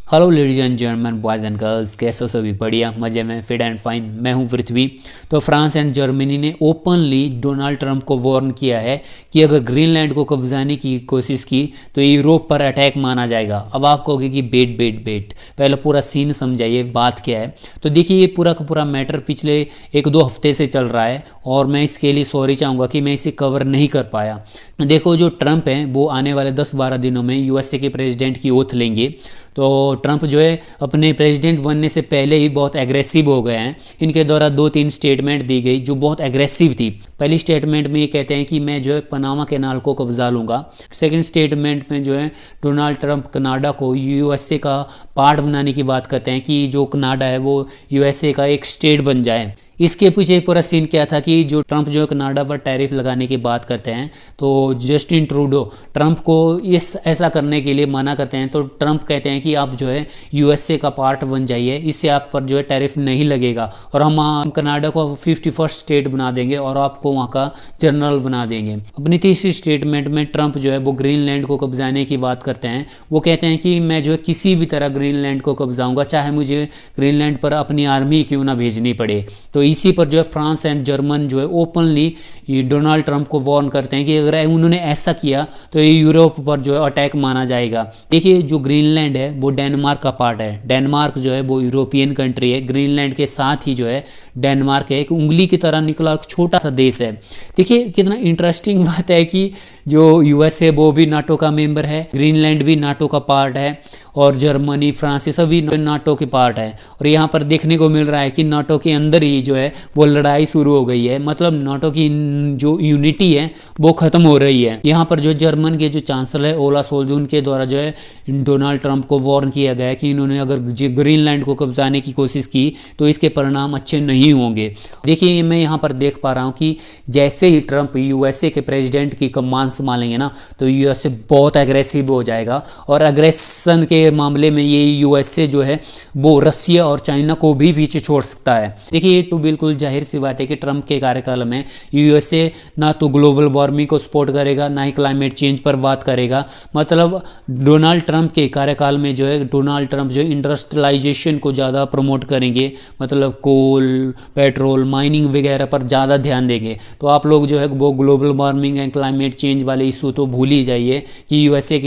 Hello ladies and gentleman, boys and girls, कैसे हो सभी? बढ़िया, मज़े में, फिट एंड फाइन। मैं हूं पृथ्वी। तो फ्रांस एंड जर्मनी ने ओपनली डोनाल्ड ट्रंप को वार्न किया है कि अगर ग्रीनलैंड को कब्जाने की कोशिश की तो यूरोप पर अटैक माना जाएगा। अब आप कहोगे कि बेट, पहले पूरा सीन समझाइए, बात क्या है। तो देखिए, ये पूरा का पूरा मैटर पिछले 1-2 हफ्ते से चल रहा है और मैं इसके लिए सॉरी चाहूँगा कि मैं इसे कवर नहीं कर पाया। देखो, जो ट्रंप हैं वो आने वाले 10-12 दिनों में यूएसए के प्रेसिडेंट की ओथ लेंगे। तो ट्रंप जो है अपने प्रेसिडेंट बनने से पहले ही बहुत एग्रेसिव हो गए हैं। इनके द्वारा 2-3 स्टेटमेंट दी गई जो बहुत एग्रेसिव थी। पहली स्टेटमेंट में ये कहते हैं कि मैं जो है पनामा कैनाल को कब्जा लूँगा। सेकंड स्टेटमेंट में जो है डोनाल्ड ट्रंप कनाडा को यूएसए का पार्ट बनाने की बात करते हैं कि जो कनाडा है वो यूएसए का एक स्टेट बन जाए। इसके पीछे पूरा सीन क्या था कि जो ट्रंप जो है कनाडा पर टैरिफ लगाने की बात करते हैं तो जस्टिन ट्रूडो ट्रंप को ऐसा करने के लिए मना करते हैं। तो ट्रंप कहते हैं कि आप जो है यूएसए का पार्ट बन जाइए, इससे आप पर जो है टैरिफ नहीं लगेगा और हम कनाडा को 51st स्टेट बना देंगे और आपको वहाँ का जनरल बना देंगे। अपनी तीसरी स्टेटमेंट में ट्रंप जो है वो ग्रीनलैंड को कब्जाने की बात करते हैं। वो कहते हैं कि मैं जो है किसी भी तरह ग्रीनलैंड को कब्जाऊंगा, चाहे मुझे ग्रीनलैंड पर अपनी आर्मी क्यों ना भेजनी पड़े। तो इसी पर जो है फ्रांस एंड जर्मन जो है ओपनली डोनाल्ड ट्रंप को वार्न करते हैं कि अगर उन्होंने ऐसा किया तो ये यूरोप पर जो है अटैक माना जाएगा। देखिए, जो ग्रीनलैंड है वो डेनमार्क का पार्ट है। डेनमार्क जो है वो यूरोपियन कंट्री है। ग्रीनलैंड के साथ ही जो है डेनमार्क है, एक उंगली की तरह निकला एक छोटा सा देश है। देखिए, कितना इंटरेस्टिंग बात है कि जो यूएस है वो भी नाटो का मेंबर है, ग्रीनलैंड भी नाटो का पार्ट है और जर्मनी, फ्रांस, ये सभी नाटो के पार्ट है। और यहाँ पर देखने को मिल रहा है कि नाटो के अंदर ही जो है वो लड़ाई शुरू हो गई है। मतलब नाटो की जो यूनिटी है वो खत्म हो रही है। यहाँ पर जो जर्मन के जो चांसलर है ओला सोल्ज, उनके द्वारा जो है डोनाल्ड ट्रंप को वार्न किया गया है कि इन्होंने अगर ग्रीनलैंड को कब्जाने की कोशिश की तो इसके परिणाम अच्छे नहीं होंगे। देखिए, मैं यहाँ पर देख पा रहा हूँ कि जैसे ही ट्रंप यूएसए के प्रेसिडेंट की कमान संभालेंगे ना तो यूएसए बहुत एग्रेसिव हो जाएगा और एग्रेशन के मामले में ये यूएसए जो है वो रसिया और चाइना को भी पीछे छोड़ सकता है। देखिए, ये तो बिल्कुल जाहिर सी बात है कि ट्रंप के कार्यकाल में यूएसए ना तो ग्लोबल वार्मिंग को सपोर्ट करेगा, ना ही क्लाइमेट चेंज पर बात करेगा। मतलब डोनाल्ड ट्रंप के कार्यकाल में जो है डोनाल्ड ट्रंप जो इंडस्ट्रियलाइजेशन को ज़्यादा प्रमोट करेंगे, मतलब कोल, पेट्रोल, माइनिंग वगैरह पर ज़्यादा ध्यान देंगे। तो आप लोग जो है वो global warming and climate change वाले इशू तो भूल ही जाइए कि यूएसए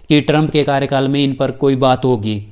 कि ट्रंप के कार्यकाल में इन पर कोई बात होगी।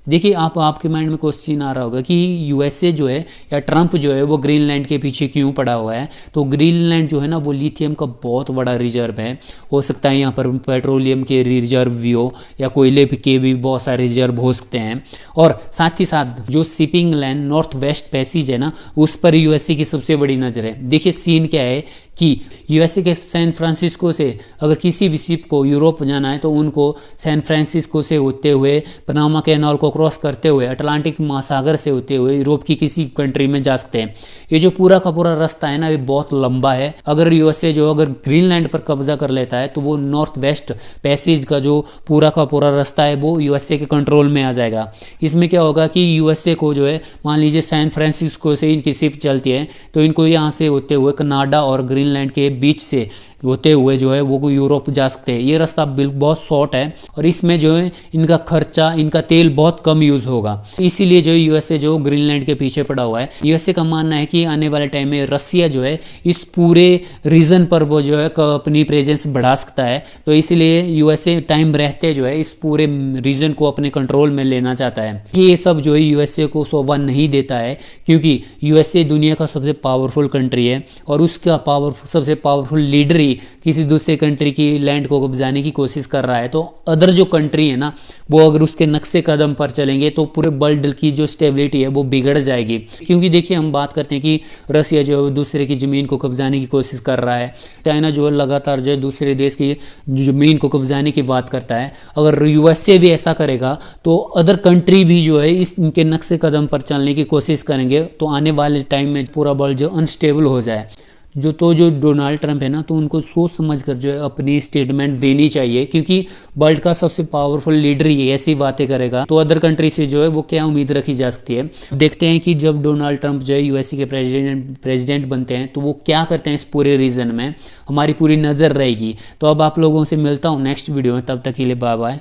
देखिए, आपके माइंड में क्वेश्चन आ रहा होगा कि यूएसए जो है या ट्रंप जो है वो ग्रीनलैंड के पीछे क्यों पड़ा हुआ है। तो ग्रीनलैंड जो है ना वो लिथियम का बहुत बड़ा रिजर्व है। हो सकता है यहाँ पर पेट्रोलियम के रिजर्व भी हो या कोयले के भी बहुत सारे रिजर्व हो सकते हैं। और साथ ही साथ जो shipping line north west passage है ना, उस पर यूएसए की सबसे बड़ी नज़र है। देखिए, सीन क्या है कि यूएसए के सैन फ्रांसिस्को से अगर किसी भी शिप को यूरोप जाना है तो उनको सैन फ्रांसिस्को से होते हुए पनामा कैनाल को क्रॉस करते हुए अटलांटिक महासागर से होते हुए यूरोप की किसी कंट्री में जा सकते हैं। ये जो पूरा का पूरा रास्ता है ना ये बहुत लंबा है। अगर यूएसए जो अगर ग्रीनलैंड पर कब्जा कर लेता है तो वो नॉर्थ वेस्ट पैसेज का जो पूरा का पूरा रास्ता है वो यूएसए के कंट्रोल में आ जाएगा। इसमें क्या होगा कि यूएसए को जो है, मान लीजिए सैन फ्रांसिस्को से इनकी शिप चलती है तो इनको यहाँ से होते हुए कनाडा और ग्रीनलैंड के बीच से होते हुए जो है वो यूरोप जा सकते हैं। ये रास्ता बिल्कुल बहुत शॉर्ट है और इसमें जो है इनका खर्चा, इनका तेल बहुत कम यूज़ होगा। इसीलिए जो यूएसए जो ग्रीनलैंड के पीछे पड़ा हुआ है। यूएसए का मानना है कि आने वाले टाइम में रसिया जो है इस पूरे रीजन पर वो जो है अपनी प्रेजेंस बढ़ा सकता है। तो इसीलिए यूएसए टाइम रहते जो है इस पूरे रीजन को अपने कंट्रोल में लेना चाहता है। ये सब जो है यूएसए को शोभा नहीं देता है क्योंकि यूएसए दुनिया का सबसे पावरफुल कंट्री है और उसका सबसे पावरफुल लीडर ही किसी दूसरे कंट्री की लैंड को कब्जाने की कोशिश कर रहा है। तो अदर जो कंट्री है ना वो अगर उसके नक्शे कदम पर चलेंगे तो पूरे वर्ल्ड की जो स्टेबिलिटी है वो बिगड़ जाएगी। क्योंकि देखिए, हम बात करते हैं कि रसिया जो है दूसरे की ज़मीन को कब्जाने की कोशिश कर रहा है, चाइना जो है लगातार जो है दूसरे देश की ज़मीन को कब्जाने की बात करता है। अगर यूएसए भी ऐसा करेगा तो अदर कंट्री भी जो है इनके नक्शे कदम पर चलने की कोशिश करेंगे। तो आने वाले टाइम में पूरा वर्ल्ड जो अनस्टेबल हो जाए। जो डोनाल्ड ट्रंप है ना तो उनको सोच समझ कर जो है अपनी स्टेटमेंट देनी चाहिए क्योंकि वर्ल्ड का सबसे पावरफुल लीडर ही ऐसी बातें करेगा तो अदर कंट्री से जो है वो क्या उम्मीद रखी जा सकती है। देखते हैं कि जब डोनाल्ड ट्रंप जो है यूएसए के प्रेसिडेंट बनते हैं तो वो क्या करते हैं इस पूरे रीजन में, हमारी पूरी नज़र रहेगी। तो अब आप लोगों से मिलता हूँ नेक्स्ट वीडियो में, तब तक के लिए बाय बाय।